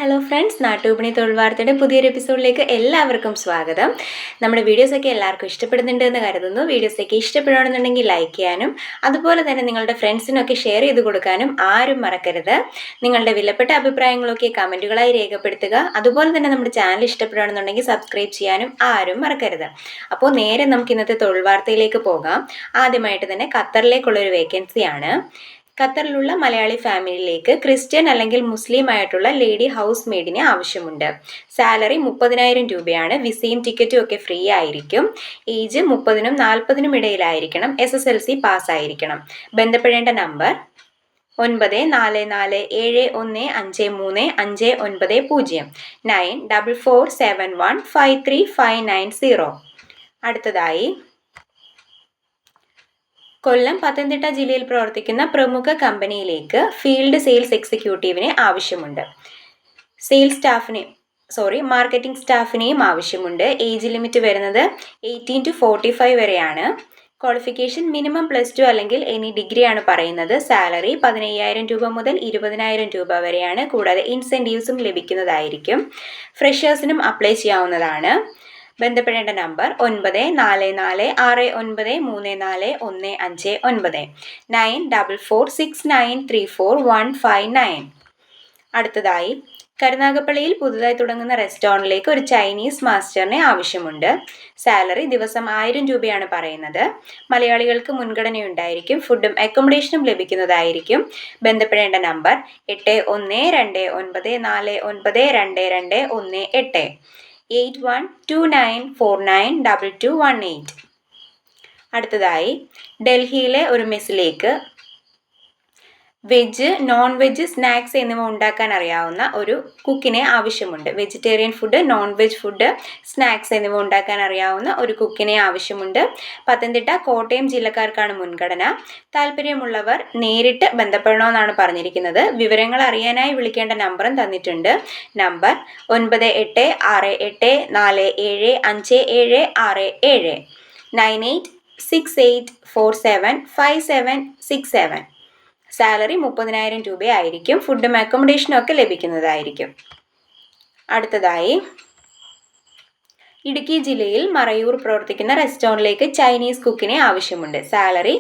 Hello friends, നാട്ടുവിപണി തൊഴിൽ വാർത്തയുടെ പുതിയൊരു എപ്പിസോഡിലേക്ക് എല്ലാവർക്കും സ്വാഗതം. നമ്മുടെ വീഡിയോസൊക്കെ എല്ലാവർക്കും ഇഷ്ടപ്പെടുന്നുണ്ട് എന്ന് കരുതുന്നു. വീഡിയോസൊക്കെ ഇഷ്ടപ്പെടുകയാണെന്നുണ്ടെങ്കിൽ ലൈക്ക് ചെയ്യാനും അതുപോലെ തന്നെ നിങ്ങളുടെ ഫ്രണ്ട്സിനൊക്കെ ഷെയർ ചെയ്ത് കൊടുക്കാനും ആരും മറക്കരുത്. നിങ്ങളുടെ വിലപ്പെട്ട അഭിപ്രായങ്ങളൊക്കെ കമൻറ്റുകളായി രേഖപ്പെടുത്തുക. അതുപോലെ തന്നെ നമ്മുടെ ചാനൽ ഇഷ്ടപ്പെടുകയാണെന്നുണ്ടെങ്കിൽ സബ്സ്ക്രൈബ് ചെയ്യാനും ആരും മറക്കരുത്. അപ്പോൾ നേരെ നമുക്ക് ഇന്നത്തെ തൊഴിൽ വാർത്തയിലേക്ക് പോകാം. ആദ്യമായിട്ട് തന്നെ ഖത്തറിലേക്കുള്ളൊരു വേക്കൻസിയാണ്. ഖത്തറിലുള്ള മലയാളി ഫാമിലിയിലേക്ക് ക്രിസ്ത്യൻ അല്ലെങ്കിൽ മുസ്ലിം ആയിട്ടുള്ള ലേഡി ഹൗസ് മെയ്ഡിനെ ആവശ്യമുണ്ട്. സാലറി 30,000 രൂപയാണ്. വിസയും ടിക്കറ്റും ഒക്കെ ഫ്രീ ആയിരിക്കും. ഏജ് 30-നും 40-നും ഇടയിലായിരിക്കണം. SSLC പാസ്സായിരിക്കണം. ബന്ധപ്പെടേണ്ട നമ്പർ 9447153590 9447153590. അടുത്തതായി കൊല്ലം, പത്തനംതിട്ട ജില്ലയിൽ പ്രവർത്തിക്കുന്ന പ്രമുഖ കമ്പനിയിലേക്ക് ഫീൽഡ് സെയിൽസ് എക്സിക്യൂട്ടീവിനെ ആവശ്യമുണ്ട്. മാർക്കറ്റിംഗ് സ്റ്റാഫിനെയും ആവശ്യമുണ്ട്. ഏജ് ലിമിറ്റ് വരുന്നത് 18 to 45 വരെയാണ്. ക്വാളിഫിക്കേഷൻ മിനിമം +2 അല്ലെങ്കിൽ എനി ഡിഗ്രിയാണ് പറയുന്നത്. സാലറി 15,000 രൂപ മുതൽ 20,000 രൂപ വരെയാണ്. കൂടാതെ ഇൻസെൻറ്റീവ്സും ലഭിക്കുന്നതായിരിക്കും. ഫ്രഷേഴ്സിനും അപ്ലൈ ചെയ്യാവുന്നതാണ്. ബന്ധപ്പെടേണ്ട നമ്പർ 9446934159 9446934159. അടുത്തതായി കരുനാഗപ്പള്ളിയിൽ പുതുതായി തുടങ്ങുന്ന റെസ്റ്റോറൻറ്റിലേക്ക് ഒരു ചൈനീസ് മാസ്റ്ററിനെ ആവശ്യമുണ്ട്. സാലറി ദിവസം 1000 രൂപയാണ് പറയുന്നത്. മലയാളികൾക്ക് മുൻഗണനയുണ്ടായിരിക്കും. ഫുഡും അക്കോമഡേഷനും ലഭിക്കുന്നതായിരിക്കും. ബന്ധപ്പെടേണ്ട നമ്പർ 8129492218 8129492218. അടുത്തതായി ഡൽഹിയിലെ ഒരു മെസ്സിലേക്ക് വെജ്, നോൺ വെജ്, സ്നാക്സ് എന്നിവ ഉണ്ടാക്കാൻ അറിയാവുന്ന ഒരു കുക്കിനെ ആവശ്യമുണ്ട്. Vegetarian food, non veg food, snacks എന്നിവ ഉണ്ടാക്കാൻ അറിയാവുന്ന ഒരു കുക്കിനെ ആവശ്യമുണ്ട്. പത്തനംതിട്ട, കോട്ടയം ജില്ലക്കാർക്കാണ് മുൻഗണന. താല്പര്യമുള്ളവർ നേരിട്ട് ബന്ധപ്പെടണമെന്നാണ് പറഞ്ഞിരിക്കുന്നത്. വിവരങ്ങൾ അറിയാനായി വിളിക്കേണ്ട നമ്പറും തന്നിട്ടുണ്ട്. നമ്പർ 9868475767 9868475767. സാലറി 30,000 രൂപയായിരിക്കും. ഫുഡും അക്കോമഡേഷനും ഒക്കെ ലഭിക്കുന്നതായിരിക്കും. അടുത്തതായി ഇടുക്കി ജില്ലയിൽ മറയൂർ പ്രവർത്തിക്കുന്ന റെസ്റ്റോറൻറ്റിലേക്ക് ചൈനീസ് കുക്കിനെ ആവശ്യമുണ്ട്. സാലറി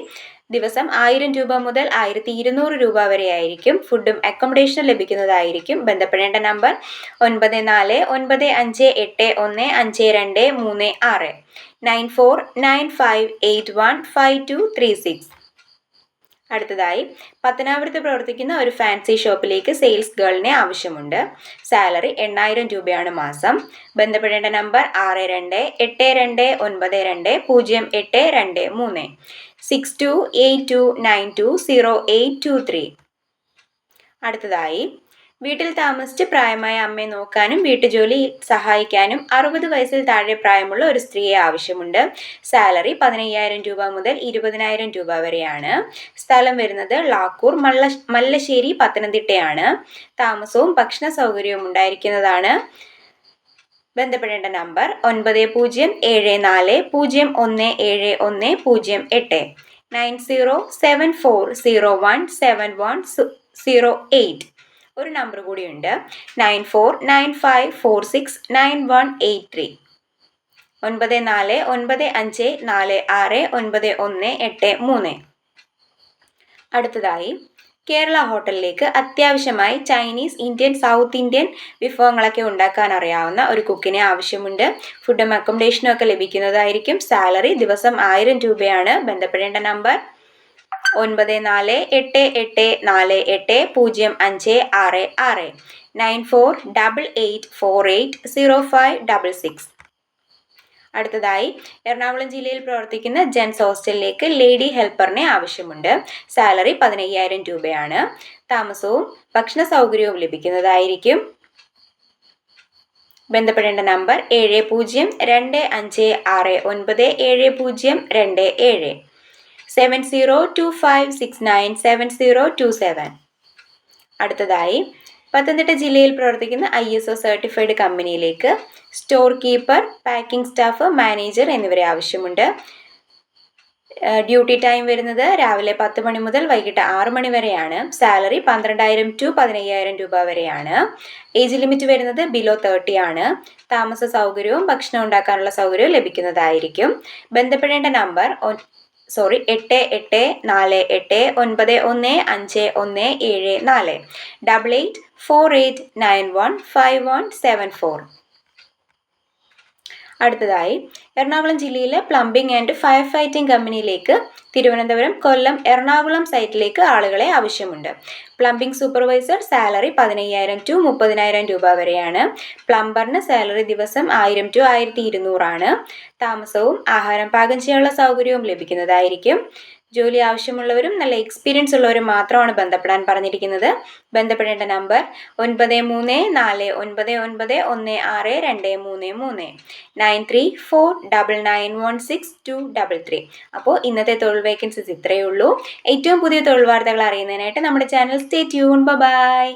ദിവസം 1000 രൂപ മുതൽ 1200 രൂപ വരെ ആയിരിക്കും. ഫുഡും അക്കോമഡേഷനും ലഭിക്കുന്നതായിരിക്കും. ബന്ധപ്പെടേണ്ട നമ്പർ 9495815236 9495815236. അടുത്തതായി പത്തനാപുരത്ത് പ്രവർത്തിക്കുന്ന ഒരു ഫാൻസി ഷോപ്പിലേക്ക് സെയിൽസ് ഗേളിനെ ആവശ്യമുണ്ട്. സാലറി 8000 രൂപയാണ് മാസം. ബന്ധപ്പെടേണ്ട നമ്പർ 6282920823 6282920823. അടുത്തതായി വീട്ടിൽ താമസിച്ച് പ്രായമായ അമ്മയെ നോക്കാനും വീട്ടുജോലി സഹായിക്കാനും 60 വയസ്സിൽ താഴെ പ്രായമുള്ള ഒരു സ്ത്രീയെ ആവശ്യമുണ്ട്. സാലറി 15,000 രൂപ മുതൽ 20,000 രൂപ വരെയാണ്. സ്ഥലം വരുന്നത് ലാക്കൂർ, മല്ലശ്ശേരി, പത്തനംതിട്ടയാണ്. താമസവും ഭക്ഷണ സൗകര്യവും ഉണ്ടായിരിക്കുന്നതാണ്. ബന്ധപ്പെടേണ്ട നമ്പർ 9074017108 9074017108. ഒരു നമ്പർ കൂടിയുണ്ട്, 9495469183 9495469183. അടുത്തതായി കേരള ഹോട്ടലിലേക്ക് അത്യാവശ്യമായി ചൈനീസ്, ഇന്ത്യൻ, സൗത്ത് ഇന്ത്യൻ വിഭവങ്ങളൊക്കെ ഉണ്ടാക്കാൻ അറിയാവുന്ന ഒരു കുക്കിനെ ആവശ്യമുണ്ട്. ഫുഡും അക്കോമഡേഷനും ഒക്കെ ലഭിക്കുന്നതായിരിക്കും. സാലറി ദിവസം 1000 രൂപയാണ്. ബന്ധപ്പെടേണ്ട നമ്പർ 9488480566 9488480566. അടുത്തതായി എറണാകുളം ജില്ലയിൽ പ്രവർത്തിക്കുന്ന ജെൻസ് ഹോസ്റ്റലിലേക്ക് ലേഡി ഹെൽപ്പറിനെ ആവശ്യമുണ്ട്. സാലറി 15,000 രൂപയാണ്. താമസവും ഭക്ഷണ സൗകര്യവും ലഭിക്കുന്നതായിരിക്കും. ബന്ധപ്പെടേണ്ട നമ്പർ 7025697027 7025697027. അടുത്തതായി പത്തനംതിട്ട ജില്ലയിൽ പ്രവർത്തിക്കുന്ന ISO സർട്ടിഫൈഡ് കമ്പനിയിലേക്ക് store keeper, packing staff, manager എന്നിവരെ ആവശ്യമുണ്ട്. ഡ്യൂട്ടി ടൈം വരുന്നത് രാവിലെ 10 മണി മുതൽ വൈകിട്ട് 6 മണി വരെയാണ്. സാലറി 12,000 ടു 15,000 രൂപ വരെയാണ്. ഏജ് ലിമിറ്റ് വരുന്നത് ബിലോ 30 ആണ്. താമസ സൗകര്യവും ഭക്ഷണം ഉണ്ടാക്കാനുള്ള സൗകര്യവും ലഭിക്കുന്നതായിരിക്കും. ബന്ധപ്പെടേണ്ട നമ്പർ 8848915174 8848915174. അടുത്തതായി എറണാകുളം ജില്ലയിലെ പ്ലംബിംഗ് ആൻഡ് ഫയർ ഫൈറ്റിംഗ് കമ്പനിയിലേക്ക് തിരുവനന്തപുരം, കൊല്ലം, എറണാകുളം സൈറ്റിലേക്ക് ആളുകളെ ആവശ്യമുണ്ട്. പ്ലംബിംഗ് സൂപ്പർവൈസർ സാലറി 15,000 ടു 30,000 രൂപ വരെയാണ്. പ്ലംബറിന് സാലറി ദിവസം 1000 ടു 1200 ആണ്. താമസവും ആഹാരം പാകം ചെയ്യാനുള്ള സൗകര്യവും ലഭിക്കുന്നതായിരിക്കും. ജോലി ആവശ്യമുള്ളവരും നല്ല എക്സ്പീരിയൻസ് ഉള്ളവരും മാത്രമാണ് ബന്ധപ്പെടാൻ പറഞ്ഞിരിക്കുന്നത്. ബന്ധപ്പെടേണ്ട നമ്പർ 9349916233 9349916233. അപ്പോൾ ഇന്നത്തെ തൊഴിൽ വേക്കൻസീസ് ഇത്രയേ ഉള്ളൂ. ഏറ്റവും പുതിയ തൊഴിൽ വാർത്തകൾ അറിയുന്നതിനായിട്ട് നമ്മുടെ ചാനൽ സ്റ്റേ ട്യൂൺ. ബൈ.